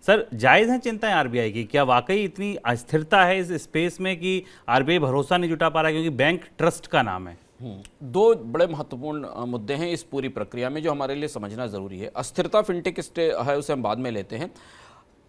Sir, जायज़ है चिंताएं आरबीआई की? क्या वाकई इतनी अस्थिरता है इस स्पेस में कि आरबीआई भरोसा नहीं जुटा पा रहा, क्योंकि बैंक ट्रस्ट का नाम है? दो बड़े महत्वपूर्ण मुद्दे हैं इस पूरी प्रक्रिया में जो हमारे लिए समझना जरूरी है। अस्थिरता फिनटेक है, उसे हम बाद में लेते हैं।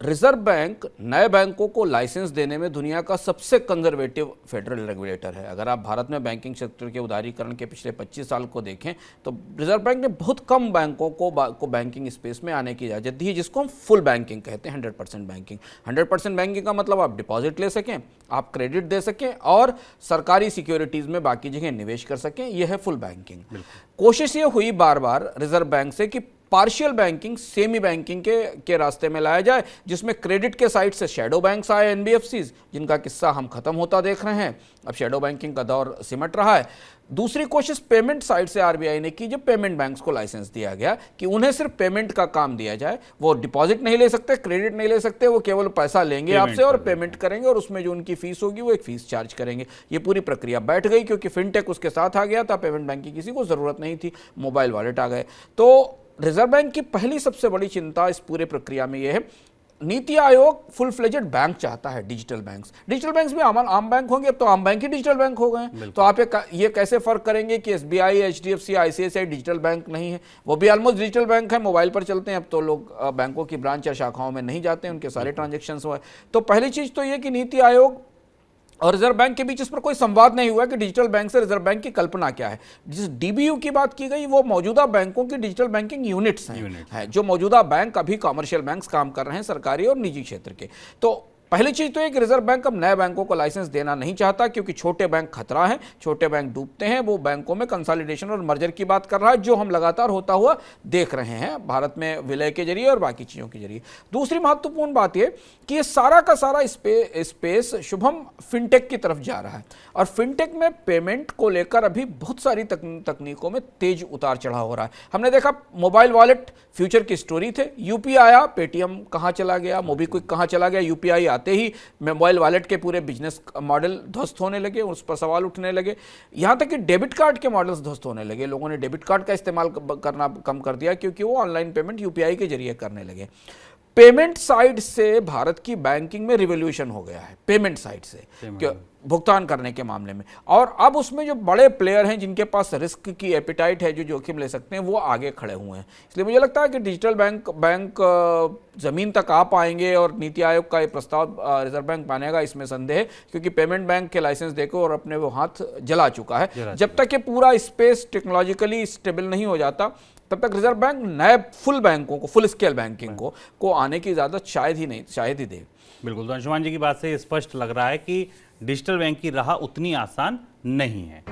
रिजर्व बैंक नए बैंकों को लाइसेंस देने में दुनिया का सबसे कंजर्वेटिव फेडरल रेगुलेटर है। अगर आप भारत में बैंकिंग सेक्टर के उदारीकरण के पिछले 25 साल को देखें तो रिजर्व बैंक ने बहुत कम बैंकों को बैंकिंग स्पेस में आने की इजाज़त दी है, जिसको हम फुल बैंकिंग कहते हैं। 100% बैंकिंग। 100% बैंकिंग का मतलब आप डिपॉजिट ले सकें, आप क्रेडिट दे सकें और सरकारी सिक्योरिटीज़ में बाकी जगह निवेश कर सकें। यह है फुल बैंकिंग। कोशिश ये हुई बार बार रिजर्व बैंक से कि पार्शियल बैंकिंग, सेमी बैंकिंग के रास्ते में लाया जाए, जिसमें क्रेडिट के साइड से शैडो बैंक्स आए, एनबीएफसीज, जिनका किस्सा हम खत्म होता देख रहे हैं। अब शैडो बैंकिंग का दौर सिमट रहा है। दूसरी कोशिश पेमेंट साइड से आरबीआई ने की, जब पेमेंट बैंक्स को लाइसेंस दिया गया कि उन्हें सिर्फ पेमेंट का काम दिया जाए। वो डिपॉजिट नहीं ले सकते, क्रेडिट नहीं ले सकते, वो केवल पैसा लेंगे आपसे और पेमेंट करेंगे, और उसमें जो उनकी फीस होगी वो एक फीस चार्ज करेंगे। ये पूरी प्रक्रिया बैठ गई क्योंकि फिनटेक उसके साथ आ गया था। पेमेंट बैंक की किसी को जरूरत नहीं थी, मोबाइल वॉलेट आ गए। तो रिजर्व बैंक की पहली सबसे बड़ी चिंता इस पूरे प्रक्रिया में यह है, NITI Aayog full fledged bank चाहता है। डिजिटल बैंक्स भी आम बैंक होंगे। अब तो आम बैंक ही डिजिटल बैंक हो गए हैं। तो आप ये कैसे फर्क करेंगे कि SBI, HDFC, ICICI digital bank नहीं है? वो भी ऑलमोस्ट डिजिटल बैंक है, मोबाइल पर चलते हैं। अब तो लोग बैंकों की ब्रांच या शाखाओं में नहीं जाते हैं, उनके सारे ट्रांजेक्शन हुए। तो पहली चीज तो ये कि नीति आयोग और रिजर्व बैंक के बीच इस पर कोई संवाद नहीं हुआ कि डिजिटल बैंक से रिजर्व बैंक की कल्पना क्या है। जिस डीबीयू की बात की गई वो मौजूदा बैंकों की डिजिटल बैंकिंग यूनिट्स हैं, जो मौजूदा बैंक अभी कमर्शियल बैंक्स काम कर रहे हैं, सरकारी और निजी क्षेत्र के। तो पहली चीज तो है कि रिजर्व बैंक अब नए बैंकों को लाइसेंस देना नहीं चाहता, क्योंकि छोटे बैंक खतरा है, छोटे बैंक डूबते हैं। वो बैंकों में कंसोलिडेशन और मर्जर की बात कर रहा है, जो हम लगातार होता हुआ देख रहे हैं भारत में विलय के जरिए और बाकी चीजों के जरिए। दूसरी महत्वपूर्ण बात यह कि ये सारा का सारा स्पेस शुभम फिनटेक की तरफ जा रहा है, और फिनटेक में पेमेंट को लेकर अभी बहुत सारी तकनीकों में तेज उतार चढ़ाव हो रहा है। हमने देखा मोबाइल वॉलेट फ्यूचर की स्टोरी थे, यूपीआई आया, पेटीएम कहाँ चला गया, मोबीक्विक कहाँ चला गया। यूपीआई आते ही मोबाइल वॉलेट के पूरे बिजनेस मॉडल ध्वस्त होने लगे, उस पर सवाल उठने लगे। यहां तक कि डेबिट कार्ड के मॉडल्स ध्वस्त होने लगे। लोगों ने डेबिट कार्ड का इस्तेमाल करना कम कर दिया, क्योंकि वो ऑनलाइन पेमेंट यूपीआई के जरिए करने लगे। पेमेंट साइड से भारत की बैंकिंग में रिवॉल्यूशन हो गया है, पेमेंट साइड से भुगतान करने के मामले में। और अब उसमें जो बड़े प्लेयर हैं, जिनके पास रिस्क की एपिटाइट है, जो जोखिम ले सकते हैं, वो आगे खड़े हुए हैं। इसलिए मुझे लगता है कि डिजिटल बैंक जमीन तक आ पाएंगे, और नीति आयोग का ये प्रस्ताव रिजर्व बैंक मानेगा, इसमें संदेह है, क्योंकि पेमेंट बैंक के लाइसेंस देकर और अपने वो हाथ जला चुका है। जब तक ये पूरा स्पेस टेक्नोलॉजिकली स्टेबल नहीं हो जाता, तब तक रिजर्व बैंक नए फुल बैंकों को, फुल स्केल बैंकिंग को आने की इजाजत शायद ही दे। बिल्कुल। तो अंशुमान जी की बात से स्पष्ट लग रहा है कि डिजिटल बैंक की राह उतनी आसान नहीं है।